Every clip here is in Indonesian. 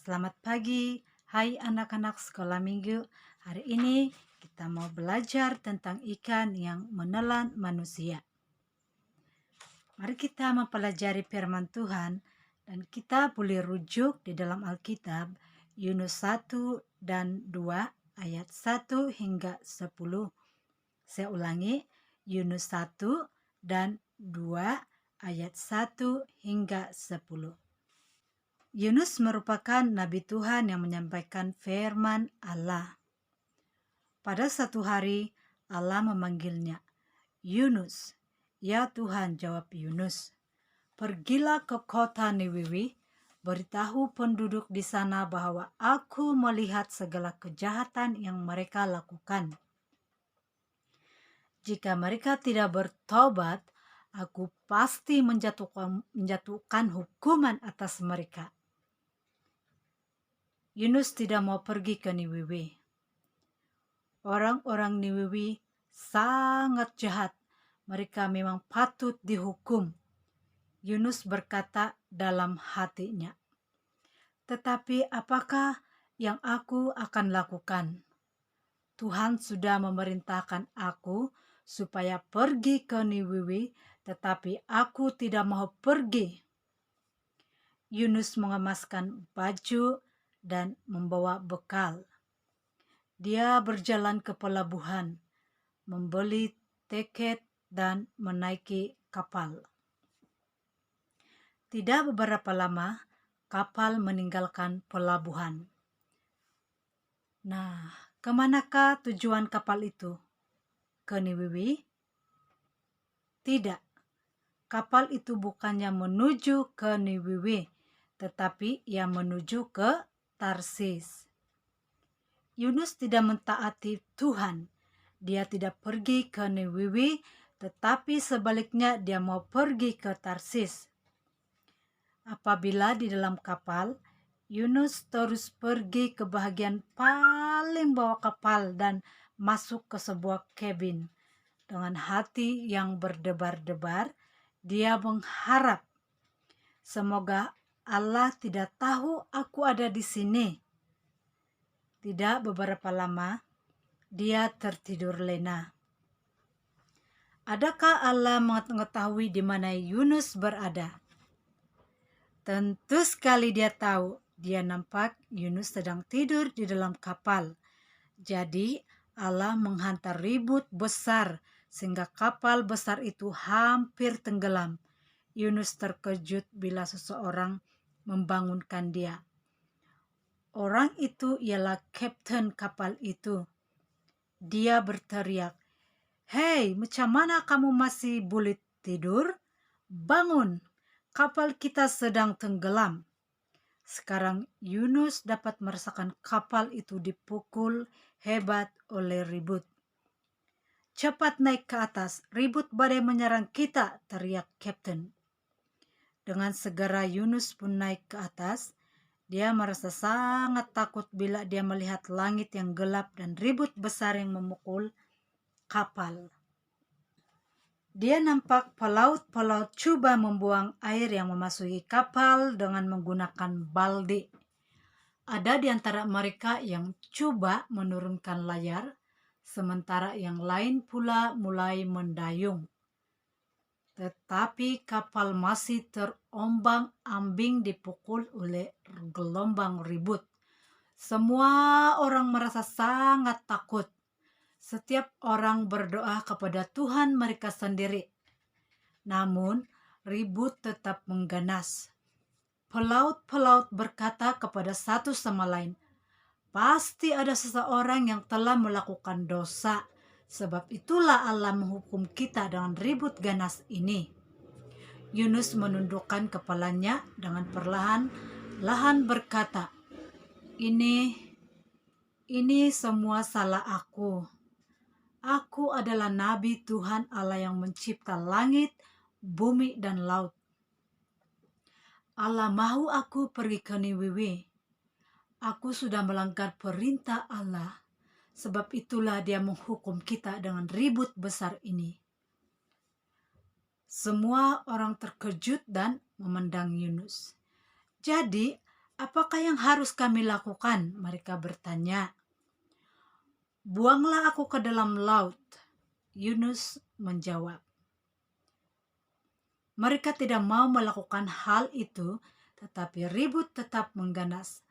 Selamat pagi, hai anak-anak sekolah minggu. Hari ini kita mau belajar tentang ikan yang menelan manusia. Mari kita mempelajari firman Tuhan dan kita boleh rujuk di dalam Alkitab Yunus 1 dan 2 ayat 1 hingga 10. Saya ulangi, Yunus 1 dan 2 ayat 1 hingga 10. Yunus merupakan nabi Tuhan yang menyampaikan firman Allah. Pada satu hari, Allah memanggilnya, "Yunus." "Ya Tuhan," jawab Yunus. "Pergilah ke kota Niniwe, beritahu penduduk di sana bahwa aku melihat segala kejahatan yang mereka lakukan. Jika mereka tidak bertobat, aku pasti menjatuhkan hukuman atas mereka." Yunus tidak mau pergi ke Niniwe. Orang-orang Niniwe sangat jahat. Mereka memang patut dihukum. Yunus berkata dalam hatinya, "Tetapi apakah yang aku akan lakukan? Tuhan sudah memerintahkan aku supaya pergi ke Niniwe, tetapi aku tidak mau pergi." Yunus mengemaskan baju dan membawa bekal. Dia berjalan ke pelabuhan, membeli tiket dan menaiki kapal. Tidak beberapa lama, kapal meninggalkan pelabuhan. Nah, kemanakah tujuan kapal itu? Ke Niniwe? Tidak, kapal itu bukannya menuju ke Niniwe, tetapi ia menuju ke Tarsis. Yunus tidak mentaati Tuhan. Dia tidak pergi ke Niniwe, tetapi sebaliknya dia mau pergi ke Tarsis. Apabila di dalam kapal, Yunus terus pergi ke bagian paling bawah kapal dan masuk ke sebuah kabin. Dengan hati yang berdebar-debar, dia mengharap, "Semoga Allah tidak tahu aku ada di sini." Tidak beberapa lama, dia tertidur lena. Adakah Allah mengetahui di mana Yunus berada? Tentu sekali dia tahu. Dia nampak Yunus sedang tidur di dalam kapal. Jadi Allah menghantar ribut besar sehingga kapal besar itu hampir tenggelam. Yunus terkejut bila seseorang membangunkan dia. Orang itu ialah kapten kapal itu. Dia berteriak, "Hei, macam mana kamu masih boleh tidur? Bangun, kapal kita sedang tenggelam." Sekarang Yunus dapat merasakan kapal itu dipukul hebat oleh ribut. "Cepat naik ke atas, ribut badai menyerang kita," teriak kapten. Dengan segera Yunus pun naik ke atas. Dia merasa sangat takut bila dia melihat langit yang gelap dan ribut besar yang memukul kapal. Dia nampak pelaut-pelaut coba membuang air yang memasuki kapal dengan menggunakan baldi. Ada di antara mereka yang coba menurunkan layar, sementara yang lain pula mulai mendayung. Tetapi kapal masih terombang-ambing dipukul oleh gelombang ribut. Semua orang merasa sangat takut. Setiap orang berdoa kepada Tuhan mereka sendiri. Namun, ribut tetap mengganas. Pelaut-pelaut berkata kepada satu sama lain, "Pasti ada seseorang yang telah melakukan dosa. Sebab itulah Allah menghukum kita dengan ribut ganas ini." Yunus menundukkan kepalanya dengan perlahan-lahan berkata, Ini semua salah aku. Aku adalah nabi Tuhan Allah yang mencipta langit, bumi, dan laut. Allah mahu aku pergi ke Niniwe. Aku sudah melanggar perintah Allah. Sebab itulah dia menghukum kita dengan ribut besar ini. Semua orang terkejut dan memandang Yunus. Jadi, "Apakah yang harus kami lakukan?" Mereka bertanya. "Buanglah aku ke dalam laut," Yunus menjawab. Mereka tidak mau melakukan hal itu, tetapi ribut tetap mengganas.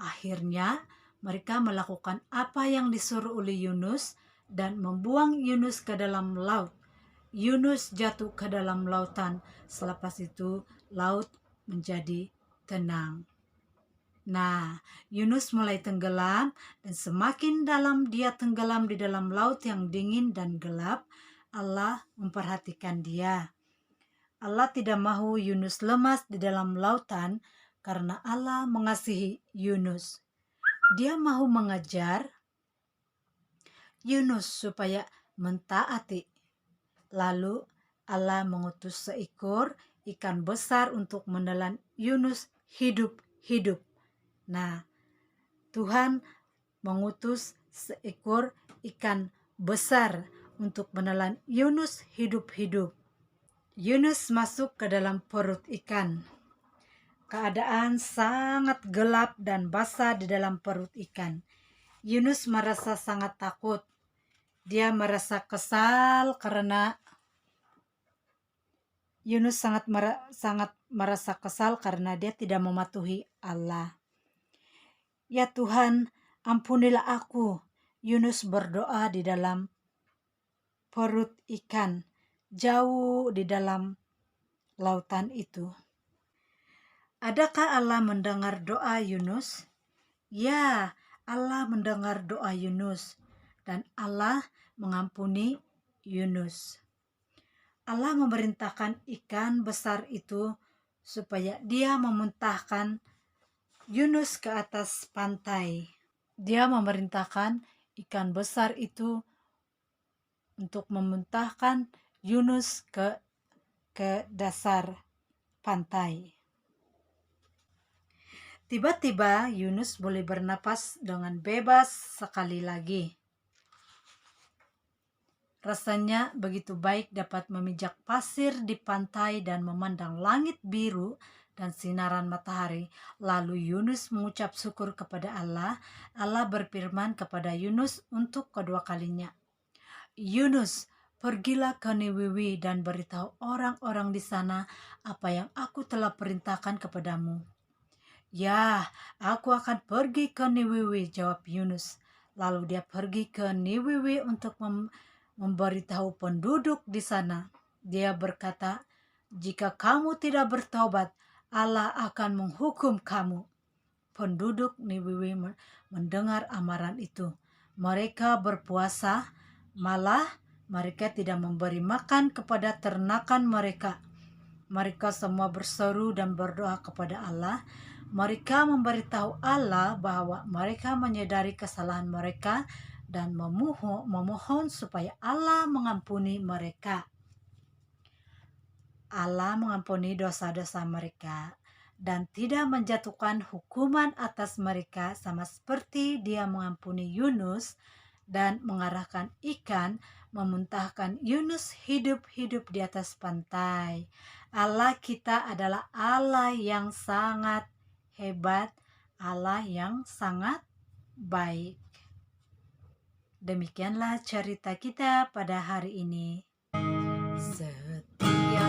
Akhirnya, mereka melakukan apa yang disuruh oleh Yunus dan membuang Yunus ke dalam laut. Yunus jatuh ke dalam lautan. Selepas itu, laut menjadi tenang. Nah, Yunus mulai tenggelam, dan semakin dalam dia tenggelam di dalam laut yang dingin dan gelap, Allah memperhatikan dia. Allah tidak mahu Yunus lemas di dalam lautan karena Allah mengasihi Yunus. Dia mahu mengajar Yunus supaya mentaati. Lalu Allah mengutus seekor ikan besar untuk menelan Yunus hidup-hidup. Nah, Tuhan mengutus seekor ikan besar untuk menelan Yunus hidup-hidup. Yunus masuk ke dalam perut ikan. Keadaan sangat gelap dan basah di dalam perut ikan. Yunus merasa sangat takut. Dia merasa kesal karena sangat merasa kesal karena dia tidak mematuhi Allah. "Ya Tuhan, ampunilah aku." Yunus berdoa di dalam perut ikan, jauh di dalam lautan itu. Adakah Allah mendengar doa Yunus? Ya, Allah mendengar doa Yunus dan Allah mengampuni Yunus. Allah memerintahkan ikan besar itu supaya dia memuntahkan Yunus ke atas pantai. Dia memerintahkan ikan besar itu untuk memuntahkan Yunus ke dasar pantai. Tiba-tiba Yunus boleh bernapas dengan bebas sekali lagi. Rasanya begitu baik dapat memijak pasir di pantai dan memandang langit biru dan sinaran matahari. Lalu Yunus mengucap syukur kepada Allah. Allah berfirman kepada Yunus untuk kedua kalinya, "Yunus, pergilah ke Niniwe dan beritahu orang-orang di sana apa yang aku telah perintahkan kepadamu." "Ya, aku akan pergi ke Niniwe," jawab Yunus. Lalu dia pergi ke Niniwe untuk memberitahu penduduk di sana. Dia berkata, "Jika kamu tidak bertobat, Allah akan menghukum kamu." Penduduk Niniwe mendengar amaran itu. Mereka berpuasa, malah mereka tidak memberi makan kepada ternakan mereka. Mereka semua berseru dan berdoa kepada Allah. Mereka memberitahu Allah bahwa mereka menyadari kesalahan mereka dan memohon supaya Allah mengampuni mereka. Allah mengampuni dosa-dosa mereka dan tidak menjatuhkan hukuman atas mereka, sama seperti Dia mengampuni Yunus dan mengarahkan ikan memuntahkan Yunus hidup-hidup di atas pantai. Allah kita adalah Allah yang sangat hebat, Allah yang sangat baik. Demikianlah cerita kita pada hari ini. Setia